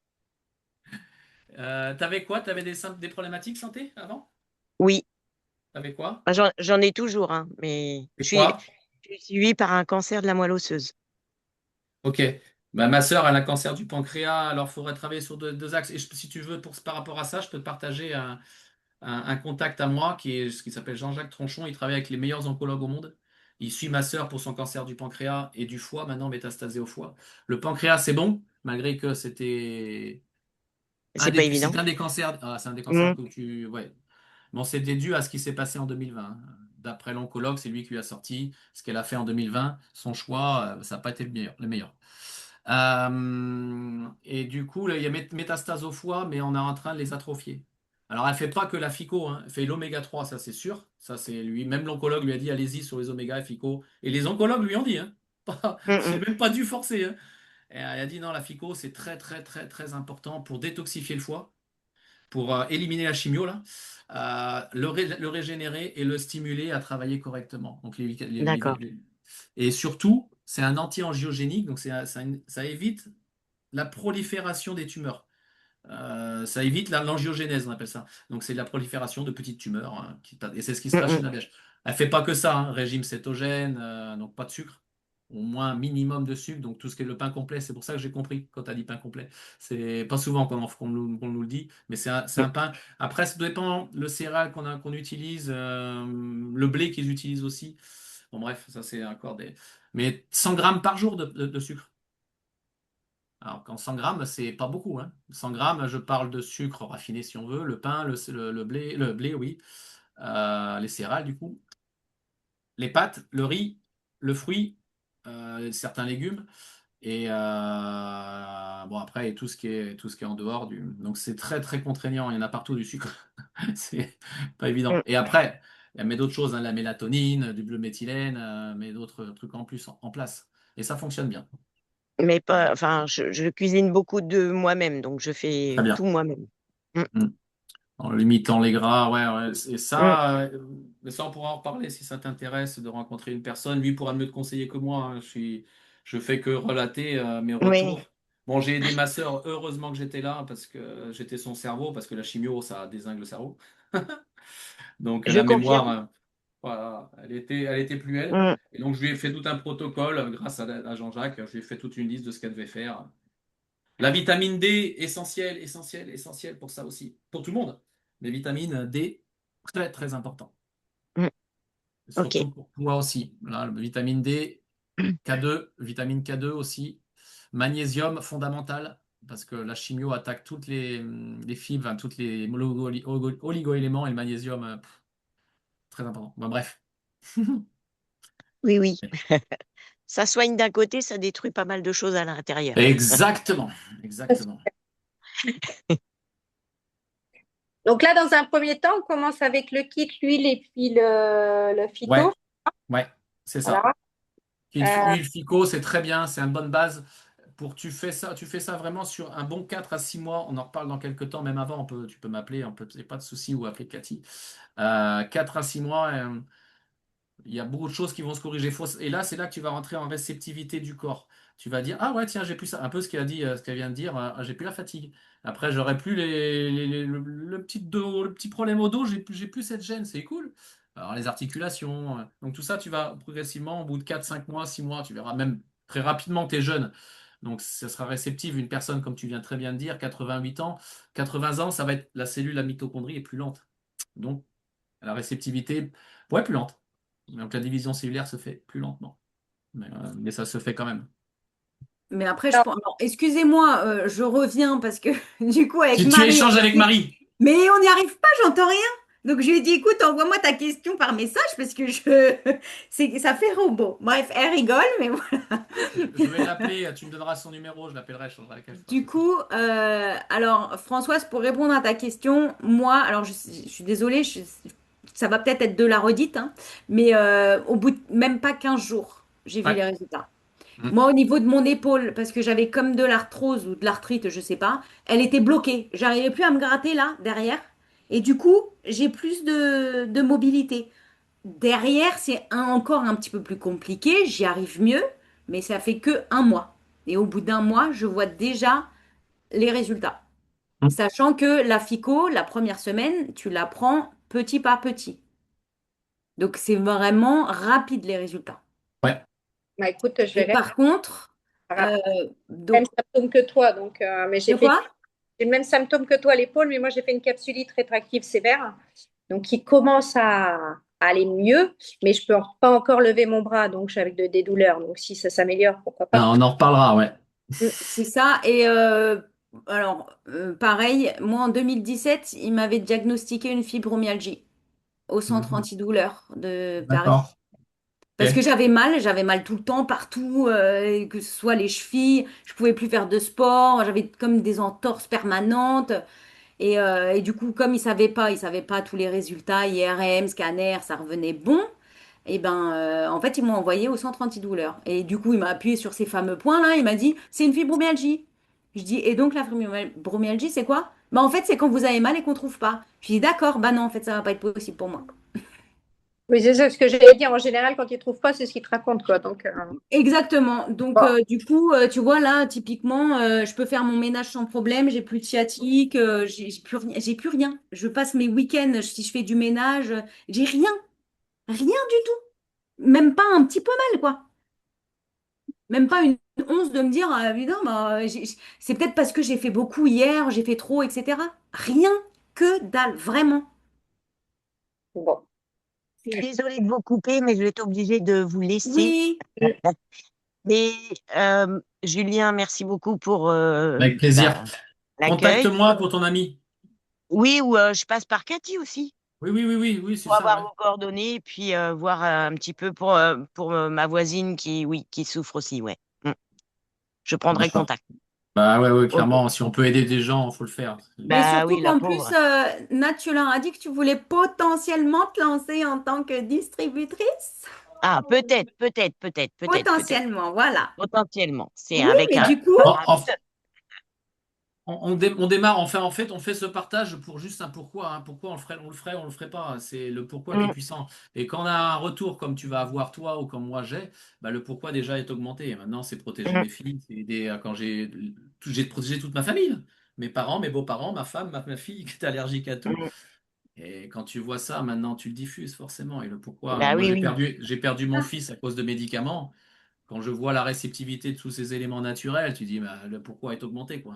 T'avais quoi? T'avais des problématiques santé avant? Oui. T'avais quoi? Bah, j'en ai toujours, hein, mais Et quoi? je suis suivie par un cancer de la moelle osseuse. Ok. Bah, ma sœur, elle a un cancer du pancréas, alors il faudrait travailler sur deux axes. Et si tu veux, par rapport à ça, je peux te partager un contact à moi qui s'appelle Jean-Jacques Tronchon. Il travaille avec les meilleurs oncologues au monde. Il suit ma sœur pour son cancer du pancréas et du foie, maintenant métastasé au foie. Le pancréas, c'est bon, malgré que c'était C'est pas évident. c'est un des cancers. Ah, c'est un des cancers Mm, que tu. Ouais. Bon, c'était dû à ce qui s'est passé en 2020. D'après l'oncologue, c'est lui qui lui a sorti ce qu'elle a fait en 2020. Son choix, ça n'a pas été le meilleur. Et du coup, là, il y a métastase au foie, mais on est en train de les atrophier. Alors, elle fait pas que la FICO, hein. Elle fait l'oméga 3, ça c'est sûr. Ça, c'est lui. Même l'oncologue lui a dit, allez-y sur les oméga et FICO. Et les oncologues lui ont dit, hein. mm, J'ai mm. même pas dû forcer, hein. Et elle a dit, non, la FICO, c'est très, très, très, très important pour détoxifier le foie, pour éliminer la chimio, là, le régénérer et le stimuler à travailler correctement. Donc, D'accord. et surtout, c'est un anti-angiogénique, donc ça évite la prolifération des tumeurs. Ça évite l'angiogénèse, on appelle ça. Donc, c'est la prolifération de petites tumeurs, hein, et c'est ce qui se Mm, passe chez mm. la Biège. Elle fait pas que ça, hein, régime cétogène, donc pas de sucre, au moins un minimum de sucre, donc tout ce qui est le pain complet. C'est pour ça que j'ai compris quand tu as dit pain complet. C'est pas souvent qu'on nous le dit, mais c'est un pain. Après, ça dépend le céréal qu'on utilise, le blé qu'ils utilisent aussi. Bon, bref, ça c'est encore des. Mais 100 grammes par jour de sucre. Alors, quand 100 grammes, c'est pas beaucoup, hein. 100 grammes, je parle de sucre raffiné si on veut, le pain, le blé, oui, les céréales du coup, les pâtes, le riz, le fruit, certains légumes, et bon après tout ce qui est en dehors donc c'est très très contraignant. Il y en a partout du sucre, c'est pas évident. Mm. Et après, Elle met d'autres choses, hein, la mélatonine, du bleu méthylène, mais d'autres trucs en plus en place. Et ça fonctionne bien. Mais pas, enfin, je cuisine beaucoup de moi-même, donc je Très fais bien. tout moi-même. Mm, Mm. En limitant les gras, ouais, ouais. Et mm. ça, mais ça, on pourra en reparler si ça t'intéresse de rencontrer une personne. Lui pourra mieux te conseiller que moi, hein. Je fais que relater mes Oui, retours. Bon, j'ai aidé ma sœur, heureusement que j'étais là, parce que j'étais son cerveau, parce que la chimio, ça dézingue le cerveau. Donc je la mémoire, confirme. voilà, elle était plus elle. Mm. Et donc je lui ai fait tout un protocole grâce à Jean-Jacques. Je lui ai fait toute une liste de ce qu'elle devait faire. La vitamine D, essentielle, essentielle, essentielle pour ça aussi, pour tout le monde. Les vitamines D, très très important. Mm. Ok. Surtout pour toi aussi. Là, la vitamine D, K2, vitamine K2 aussi. Magnésium, fondamental, parce que la chimio attaque toutes les fibres, hein, toutes les oligo-éléments et le magnésium, très important. Bon, bref. Oui, oui. Ça soigne d'un côté, ça détruit pas mal de choses à l'intérieur. Exactement, exactement. Donc là, dans un premier temps, on commence avec le kit, l'huile et puis le Ouais, phyto. ouais, c'est ça. Voilà. Euh, Huile Fico, c'est très bien, c'est une bonne base. Tu fais ça vraiment sur un bon 4 à 6 mois. On en reparle dans quelques temps, même avant. Tu peux m'appeler, y a pas de souci, ou appeler Cathy. 4 à 6 mois, il y a beaucoup de choses qui vont se corriger. Et là, c'est là que tu vas rentrer en réceptivité du corps. Tu vas dire, ah ouais, tiens, j'ai plus ça. Un peu ce qu'elle a dit, ce qu'elle vient de dire, j'ai plus la fatigue. Après, j'aurai plus le petit problème au dos, j'ai plus cette gêne, c'est cool. Alors, les articulations. Donc, tout ça, tu vas progressivement, au bout de 4 5 mois, 6 mois, tu verras même très rapidement que tu es jeune. Donc, ça sera réceptif. Une personne, comme tu viens très bien de dire, 88 ans, 80 ans, ça va être la cellule, la mitochondrie est plus lente. Donc, la réceptivité, ouais, plus lente. Donc la division cellulaire se fait plus lentement. Mais ça se fait quand même. Mais après, je alors, pense. Alors, excusez-moi, je reviens parce que du coup, avec Tu Marie, échanges avec Marie. mais on n'y arrive pas, j'entends rien. Donc je lui ai dit, écoute, envoie-moi ta question par message parce que ça fait robot. Bref, elle rigole, mais voilà. Je vais l'appeler, tu me donneras son numéro, je l'appellerai, je changerai avec elle, pas de Du souci. coup, alors Françoise, pour répondre à ta question, moi, alors je suis désolée, ça va peut-être être de la redite, hein, mais au bout de même pas 15 jours, j'ai vu Ouais. les résultats. Mm. Moi, au niveau de mon épaule, parce que j'avais comme de l'arthrose ou de l'arthrite, je sais pas, elle était bloquée. J'arrivais plus à me gratter là, derrière. Et du coup, j'ai plus de mobilité. Derrière, encore un petit peu plus compliqué. J'y arrive mieux, mais ça fait que un mois. Et au bout d'un mois, je vois déjà les résultats. Mm. Sachant que la FICO, la première semaine, tu la prends petit par petit. Donc, c'est vraiment rapide les résultats. Ouais. bah, écoute, je Et verrai. par contre, Voilà. euh, Même donc, symptôme que toi, donc, mais de quoi? j'ai le même symptôme que toi à l'épaule, mais moi j'ai fait une capsulite rétractive sévère, donc qui commence à aller mieux, mais je peux pas encore lever mon bras, donc je suis avec des douleurs. Donc si ça s'améliore, pourquoi pas. On en reparlera, ouais. C'est ça. Et alors, pareil, moi en 2017, il m'avait diagnostiqué une fibromyalgie au centre Mhm. antidouleur de Paris. D'accord. Parce que Ok. j'avais mal tout le temps, partout, que ce soit les chevilles, je pouvais plus faire de sport, j'avais comme des entorses permanentes. Et du coup, comme ils savaient pas tous les résultats, IRM, scanner, ça revenait bon. Et ben, en fait, ils m'ont envoyé au centre antidouleur. Et du coup, il m'a appuyé sur ces fameux points-là. Il m'a dit, c'est une fibromyalgie. Je dis, et donc la fibromyalgie, c'est quoi? Bah, en fait, c'est quand vous avez mal et qu'on trouve pas. Je dis, d'accord, bah non, en fait, ça va pas être possible pour moi. Oui, c'est ça ce que j'allais dire. En général, quand ils trouvent pas, c'est ce qu'ils te racontent, quoi. Donc, Exactement. Donc, bon. du coup, tu vois, là, typiquement, je peux faire mon ménage sans problème. J'ai plus de sciatique, j'ai plus rien, j'ai plus rien. Je passe mes week-ends, si je fais du ménage, j'ai rien, rien du tout. Même pas un petit peu mal, quoi. Même pas une once de me dire, ah, putain, bah, c'est peut-être parce que j'ai fait beaucoup hier, j'ai fait trop, etc. Rien que dalle, vraiment. Bon. Je suis désolée de vous couper, mais je vais être obligée de vous laisser. Oui, Mais Julien, merci beaucoup pour Avec plaisir. l'accueil. Contacte-moi pour ton ami. Oui, ou je passe par Cathy aussi Oui, oui, oui, oui, oui, c'est pour ça, avoir ouais. vos coordonnées et puis voir un petit peu pour ma voisine qui, oui, qui souffre aussi, ouais. Mm. Je prprendrai D'accord. contact. Bah ouais, ouais, Ok. clairement, si on peut aider des gens, faut le faire. Et Bah surtout oui, la qu'en plus, pauvre. Nat, tu leur as dit que tu voulais potentiellement te lancer en tant que distributrice. Ah, peut-être. Potentiellement, voilà. Potentiellement. C'est Oui, avec mais un, du coup, En, en- on démarre, en fait, on fait ce partage pour juste un pourquoi, hein. Pourquoi on le ferait pas. C'est le pourquoi qui est Mm, puissant. Et quand on a un retour comme tu vas avoir toi ou comme moi j'ai, bah, le pourquoi déjà est augmenté. Et maintenant, c'est protéger mm, mes filles, c'est aider quand j'ai protégé toute ma famille. Mes parents, mes beaux-parents, ma femme, ma fille qui était allergique à tout. mm. Et quand tu vois ça, maintenant tu le diffuses forcément. Et le pourquoi, Bah moi oui, oui. j'ai perdu mon fils à cause de médicaments. Quand je vois la réceptivité de tous ces éléments naturels, tu dis bah, le pourquoi est augmenté, quoi.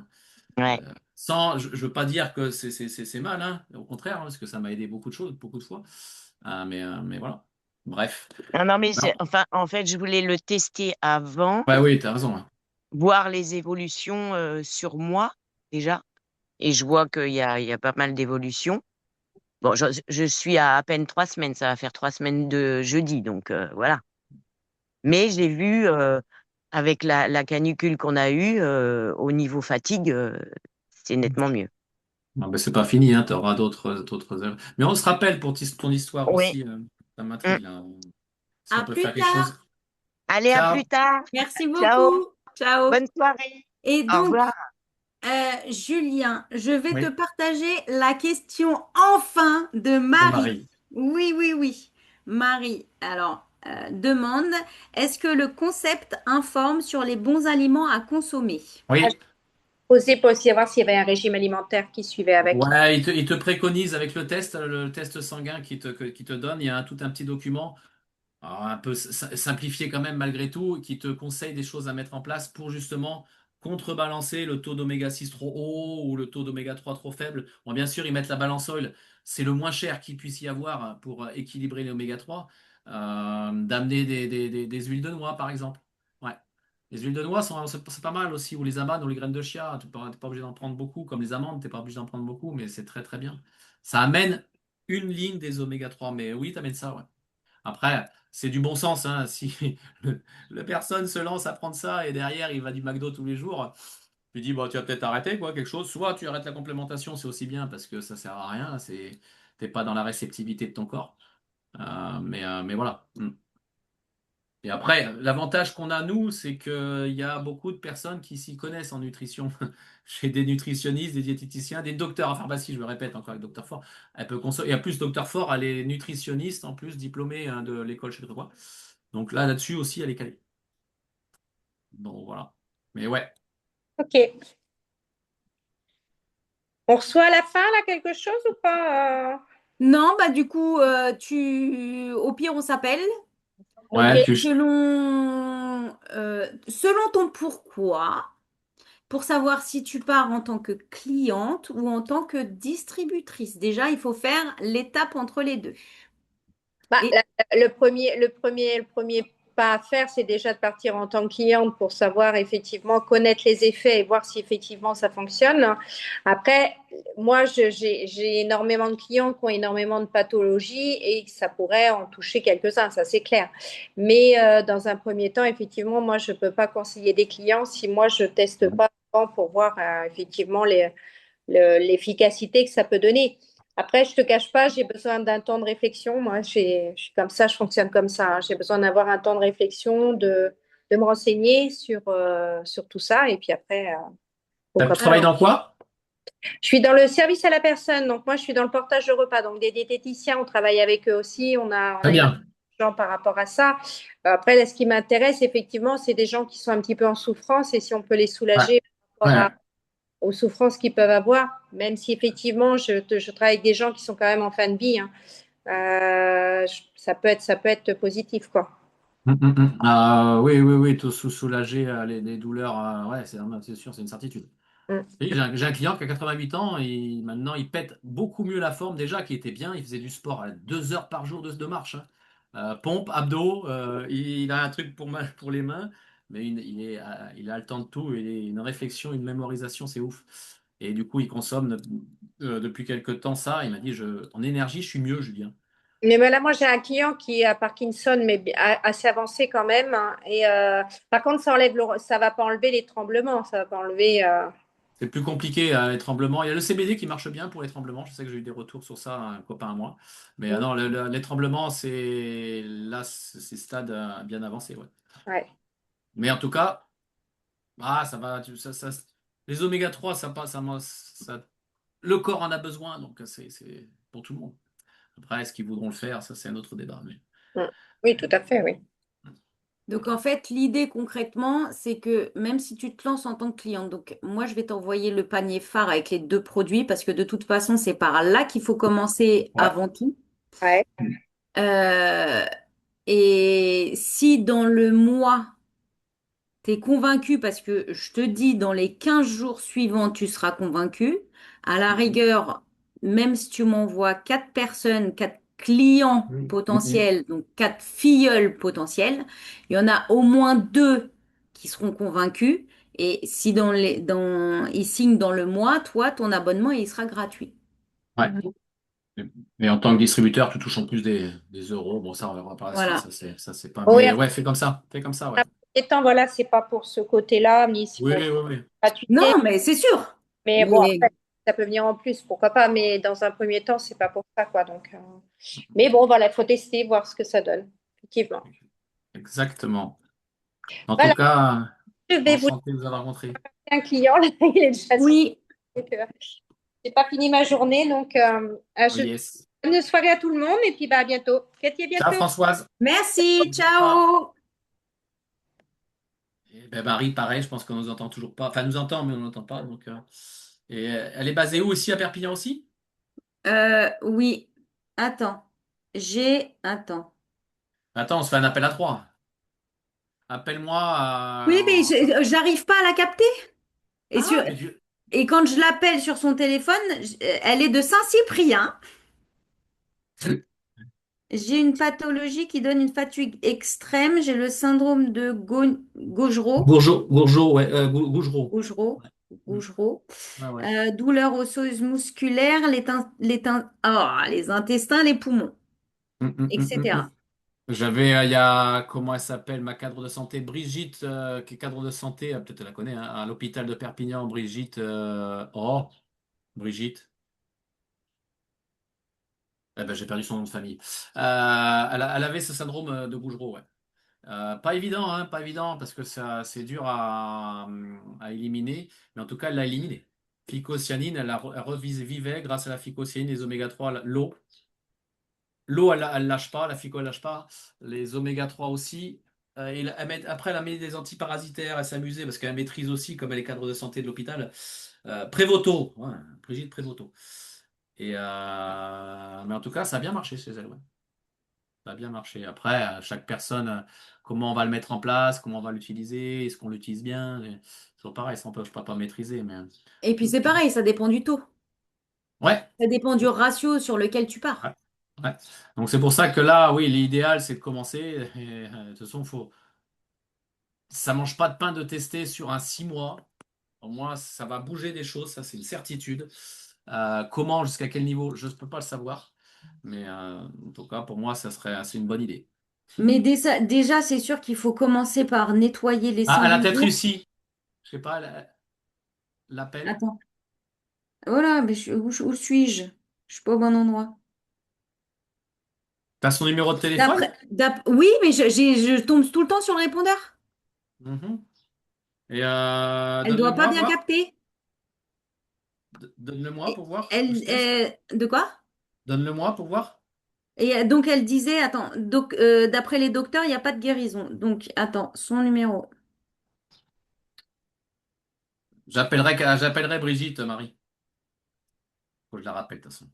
Ouais. Je veux pas dire que c'est mal, hein, au contraire, hein, parce que ça m'a aidé beaucoup de choses, beaucoup de fois. Mais voilà. Bref. Non, non, mais Non. enfin, en fait, je voulais le tester avant, Ouais, oui, t'as raison, hein. voir les évolutions sur moi déjà. Et je vois il y a pas mal d'évolutions. Bon, je suis à peine 3 semaines, ça va faire 3 semaines de jeudi, donc voilà. Mais j'ai vu avec la canicule qu'on a eue au niveau fatigue, c'est nettement mieux. Non, ben, c'est pas fini, hein, tu auras d'autres œuvres. Mais on se rappelle pour ton histoire Oui. aussi, ça Mm. m'intrigue là. Si on à peut plus faire quelque chose. tard. Allez, à Ciao. plus tard. Merci Ciao. beaucoup. Ciao. Bonne soirée. Et Au donc, revoir. Julien, je vais te Oui, partager la question enfin de de Marie. Marie. Oui, oui, oui. Marie, alors, demande, est-ce que le concept informe sur les bons aliments à consommer? Ah, j'ai Oui. posé pour aussi voir s'il y avait un régime alimentaire qui suivait avec. Ouais, il te préconise avec le test sanguin qui te donne, il y a tout un petit document. Alors, un peu simplifié quand même malgré tout, qui te conseille des choses à mettre en place pour justement contrebalancer le taux d'oméga 6 trop haut ou le taux d'oméga 3 trop faible. Bon, bien sûr, ils mettent la balance oil, c'est le moins cher qu'il puisse y avoir pour équilibrer les oméga 3. D'amener des huiles de noix, par exemple. Ouais. Les huiles de noix, c'est pas mal aussi, ou les amandes ou les graines de chia. T'es pas obligé d'en prendre beaucoup, comme les amandes, t'es pas obligé d'en prendre beaucoup, mais c'est très très bien. Ça amène une ligne des oméga 3, mais oui, t'amènes ça, ouais. Après, c'est du bon sens, hein. Si la personne se lance à prendre ça et derrière il va du McDo tous les jours, tu dis bah, tu vas peut-être arrêter quoi, quelque chose. Soit tu arrêtes la complémentation, c'est aussi bien parce que ça sert à rien, t'es pas dans la réceptivité de ton corps. Mais voilà. Mm. Et après, l'avantage qu'on a, nous, c'est qu'il y a beaucoup de personnes qui s'y connaissent en nutrition. Chez des nutritionnistes, des diététiciens, des docteurs en pharmacie, je me répète encore avec Docteur Fort. Elle peut et en plus, Docteur Fort, elle est nutritionniste, en plus diplômée hein, de l'école chez quoi. Donc là-dessus aussi, elle est calée. Bon, voilà. Mais ouais. Ok. On reçoit à la fin là quelque chose ou pas? Non, bah du coup, au pire, on s'appelle. Ok. Ouais, Et puis selon ton pourquoi, pour savoir si tu pars en tant que cliente ou en tant que distributrice. Déjà, il faut faire l'étape entre les deux. Bah, Et le premier pas à faire, c'est déjà de partir en tant que cliente pour savoir effectivement connaître les effets et voir si effectivement ça fonctionne. Après, moi, j'ai énormément de clients qui ont énormément de pathologies et ça pourrait en toucher quelques-uns, ça c'est clair. Mais dans un premier temps, effectivement, moi, je ne peux pas conseiller des clients si moi, je ne teste pas avant pour voir effectivement l'efficacité que ça peut donner. Après, je te cache pas, j'ai besoin d'un temps de réflexion. Moi, je suis comme ça, je fonctionne comme ça, hein. J'ai besoin d'avoir un temps de réflexion, de me renseigner sur tout ça. Et puis après, tu pourquoi pas. travailles alors, dans quoi? Je suis dans le service à la personne. Donc, moi, je suis dans le portage de repas. Donc, des diététiciens, on travaille avec eux aussi. On Très a énormément bien. de gens par rapport à ça. Après, là, ce qui m'intéresse, effectivement, c'est des gens qui sont un petit peu en souffrance et si on peut les Ouais. soulager par rapport Ouais. aux souffrances qu'ils peuvent avoir, même si effectivement je travaille avec des gens qui sont quand même en fin de vie, hein. Ça peut être positif, quoi. Oui, oui, oui, tout soulager les douleurs. Ouais, c'est sûr, c'est une certitude. Mm. Et j'ai un client qui a 88 ans et maintenant il pète beaucoup mieux la forme déjà, qui était bien. Il faisait du sport à 2 heures par jour de marche, hein. Pompe, abdos, il a un truc pour les mains, mais il a le temps de tout. Il est une réflexion, une mémorisation, c'est ouf. Et du coup, il consomme depuis quelques temps ça. Il m'a dit, en énergie, je suis mieux, Julien. Mais là, moi, j'ai un client qui a Parkinson, mais assez avancé quand même, hein. Et par contre, ça va pas enlever les tremblements, ça va pas enlever. C'est plus compliqué, les tremblements. Il y a le CBD qui marche bien pour les tremblements. Je sais que j'ai eu des retours sur ça, un copain à moi. Mais Mm. non, les tremblements, c'est là, c'est stade bien avancé, ouais. Ouais. Mais en tout cas, ça va. Les oméga 3, le corps en a besoin, donc c'est pour tout le monde. Après, est-ce qu'ils voudront le faire? Ça, c'est un autre débat. Mm. Oui, tout à fait, oui. Donc en fait, l'idée concrètement, c'est que même si tu te lances en tant que cliente, donc moi je vais t'envoyer le panier phare avec les deux produits parce que de toute façon, c'est par là qu'il faut commencer Ouais. avant tout. Ouais. Euh, et si dans le mois, t'es convaincu parce que je te dis, dans les 15 jours suivants, tu seras convaincu. À la Mhm. rigueur, même si tu m'envoies 4 personnes, 4 clients Mhm. Mhm. potentiels, donc 4 filleuls potentiels, il y en a au moins 2 qui seront convaincus. Et si ils signent dans le mois, toi, ton abonnement, il sera gratuit. Ouais. Mais en tant que distributeur, tu touches en plus des euros. Bon, ça, on verra par la suite. Voilà. Ça, c'est pas. Oui, Mais ouais, fais comme ça. Fais comme ça, ouais. étant, voilà, c'est pas pour ce côté-là, ni c'est Oui, pour oui, oui. gratuité. Non, mais c'est sûr. Mais bon, Mais après, ça peut venir en plus, pourquoi pas. Mais dans un premier temps, c'est pas pour ça, quoi. Donc, mais bon, voilà, il faut tester, voir ce que ça donne. Effectivement. Exactement. En tout Voilà, cas, je vais vous enchanté de vous avoir rencontré. laisser un client, là, il est déjà sur. oui, Donc, j'ai pas fini ma journée, donc Oh, je yes. bonne soirée à tout le monde et puis bah, à bientôt. Cathy, à Ciao, bientôt. Françoise. merci, N'hésite pas. ciao. Et ben, Marie, pareil, je pense qu'on nous entend toujours pas. Enfin, nous entend, mais on n'entend pas. Donc, et elle est basée où aussi, à Perpignan aussi? Oui. Attends. Attends. Attends, on se fait un appel à trois. Appelle-moi Oui, mais à... j'arrive pas à la capter. Et, Ah, mais tu... et quand je l'appelle sur son téléphone, elle est de Saint-Cyprien. J'ai une pathologie qui donne une fatigue extrême. J'ai le syndrome de Gaugereau. Gourgeot, ouais, Gougereau. Gaugereau. Ouais. Mm. Gaugereau. Ouais, ouais. Douleur osseuse musculaire, les intestins, les poumons, etc. J'avais, il y a, comment elle s'appelle, ma cadre de santé, Brigitte, qui est cadre de santé, peut-être tu la connais, hein, à l'hôpital de Perpignan, Brigitte. Brigitte. Eh ben, j'ai perdu son nom de famille. Elle avait ce syndrome de Gougereau, ouais. Pas évident, hein, pas évident, parce que ça, c'est dur à éliminer, mais en tout cas, elle l'a éliminé. Phycocyanine, elle revivait grâce à la phycocyanine, les oméga 3, l'eau. L'eau, elle lâche pas, la fico, elle lâche pas. Les oméga 3 aussi. Après, elle a mis des antiparasitaires, elle s'amusait parce qu'elle maîtrise aussi, comme elle est cadre de santé de l'hôpital, Prévoto, ouais, Brigitte Prévoto. Mais en tout cas, ça a bien marché chez elle, ouais. Ça a bien marché. Après, chaque personne, comment on va le mettre en place, comment on va l'utiliser, est-ce qu'on l'utilise bien, c'est toujours pareil, ça, je ne peux pas maîtriser, mais. Et puis c'est pareil, ça dépend du taux. Ouais. Ça dépend du ratio sur lequel tu Ouais. pars. Ouais. Donc c'est pour ça que là, oui, l'idéal, c'est de commencer. Et, de toute façon, ça mange pas de pain de tester sur un 6 mois. Au moins, ça va bouger des choses, ça c'est une certitude. Comment, jusqu'à quel niveau, je ne peux pas le savoir. Mais en tout cas, pour moi, c'est une bonne idée. Mais déjà, c'est sûr qu'il faut commencer par nettoyer les Ah, sangs elle a du peut-être jour. réussi. Je sais pas, l'appel. Attends. Voilà, mais où suis-je? Je suis pas au bon endroit. T'as son numéro de téléphone? Oui, mais je tombe tout le temps sur le répondeur. Mhm. Et Elle doit pas donne-le-moi, bien voir. capter. Donne-le-moi Et pour voir que je teste. de quoi? Donne-le-moi pour voir. Et donc elle disait, attends, d'après les docteurs, il n'y a pas de guérison. Donc attends, son numéro. J'appellerai Brigitte, Marie. Faut que je la rappelle, de toute façon.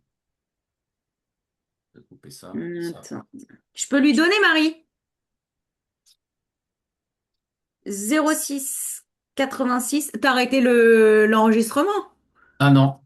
Je vais couper ça. Ça. Attends. Je peux lui donner, Marie? 06 86. T'as arrêté l'enregistrement? Ah non.